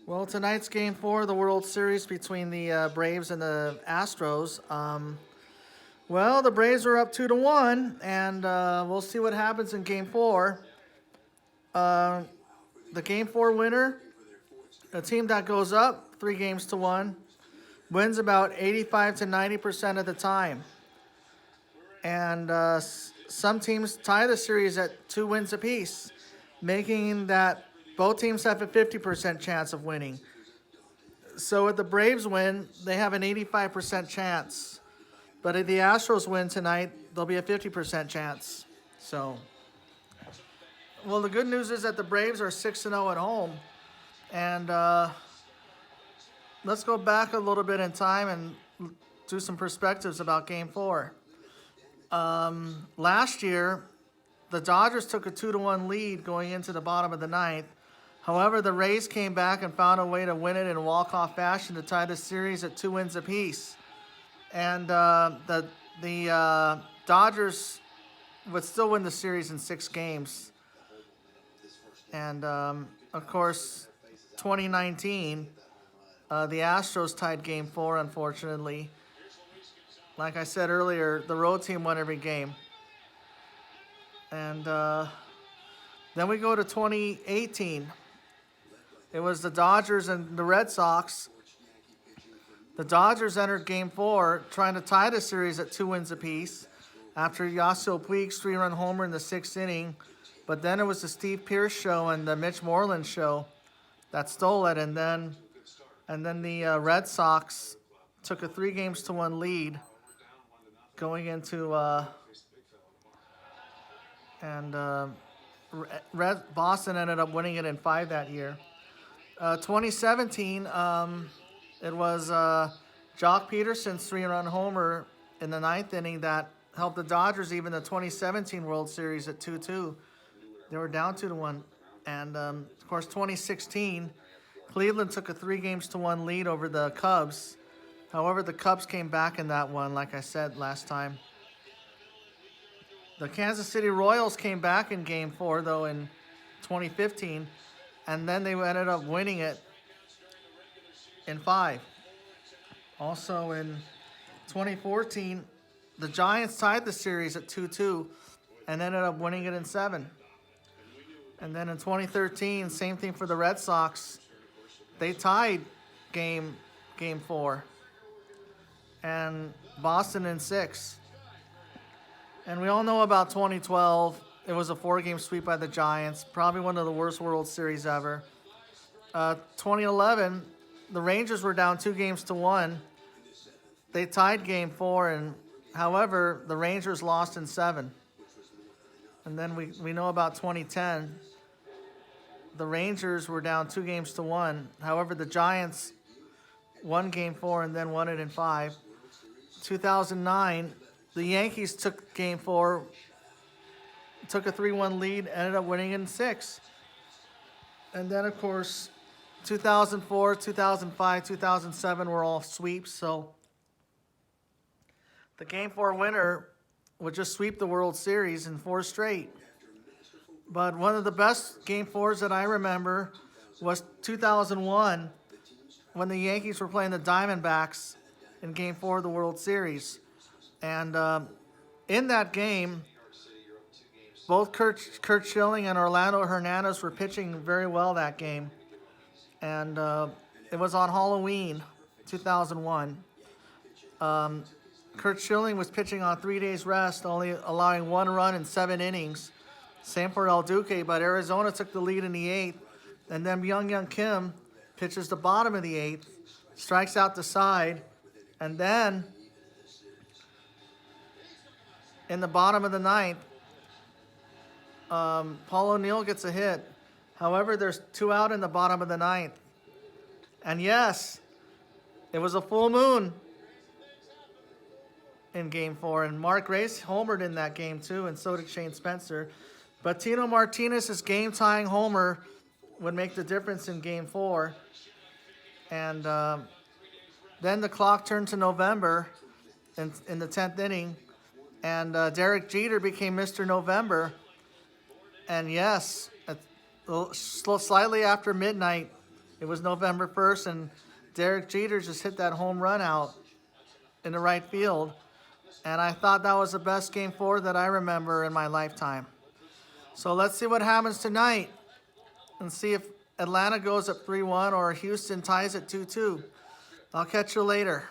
Well, tonight's game four of the World Series between the Braves and the Astros. Well, the Braves are up 2-1, and we'll see what happens in game four. Uh, the game four winner, a team that goes up 3-1, wins about 85 to 90% of the time. And some teams tie the series at 2 wins apiece, making that both teams have a 50% chance of winning. So if the Braves win, they have an 85% chance. But if the Astros win tonight, there'll be a 50% chance. So, well, the good news is that the Braves are 6-0 at home. And let's go back a little bit in time and do some perspectives about Game 4. Last year, the Dodgers took a 2-1 lead going into the bottom of the ninth. However, the Rays came back and found a way to win it in walk-off fashion to tie the series at 2 wins apiece. And the Dodgers would still win the series in 6 games. And, of course, 2019, the Astros tied Game 4, unfortunately. Like I said earlier, the road team won every game. And then we go to 2018. It was the Dodgers and the Red Sox. The Dodgers entered Game 4 trying to tie the series at 2 wins apiece after Yasiel Puig's 3-run homer in the 6th inning. But then it was the Steve Pearce show and the Mitch Moreland show that stole it. And then the Red Sox took a 3-1 lead going into Boston ended up winning it in 5 that year. 2017, it was Jock Peterson's 3-run homer in the 9th inning that helped the Dodgers even the 2017 World Series at 2-2. They were down 2-1. And, of course, 2016, Cleveland took a 3-1 lead over the Cubs. However, the Cubs came back in that one, like I said last time. The Kansas City Royals came back in Game 4, though, in 2015. And then they ended up winning it in 5. Also in 2014, the Giants tied the series at 2-2 and ended up winning it in 7. And then in 2013, same thing for the Red Sox. They tied game 4. And Boston in 6. And we all know about 2012. It was a 4-game sweep by the Giants, probably one of the worst World Series ever. 2011, the Rangers were down 2-1. They tied Game 4, and however, the Rangers lost in 7. And then we know about 2010. The Rangers were down 2-1. However, the Giants won Game 4 and then won it in 5. 2009, the Yankees took Game 4, took a 3-1 lead, ended up winning in 6. And then, of course, 2004, 2005, 2007 were all sweeps. So the Game 4 winner would just sweep the World Series in 4 straight. But one of the best Game 4s that I remember was 2001 when the Yankees were playing the Diamondbacks in Game 4 of the World Series. And in that game, both Kurt Schilling and Orlando Hernandez were pitching very well that game. And it was on Halloween, 2001. Kurt Schilling was pitching on 3 days rest, only allowing 1 run in 7 innings. Same for El Duque, but Arizona took the lead in the 8th. And then Myung Kim pitches the bottom of the 8th, strikes out the side. And then in the bottom of the 9th, Paul O'Neill gets a hit. However, there's 2 out in the bottom of the 9th. And yes, it was a full moon in Game 4. And Mark Grace homered in that game too, and so did Shane Spencer. But Tino Martinez's game-tying homer would make the difference in Game 4. And then the clock turned to November in the 10th inning. And Derek Jeter became Mr. November. And yes, slightly after midnight, It was November 1st, and Derek Jeter just hit that home run out in the right field. And I thought that was the best Game 4 that I remember in my lifetime. So let's see what happens tonight and see if Atlanta goes up 3-1 or Houston ties at 2-2. I'll catch you later.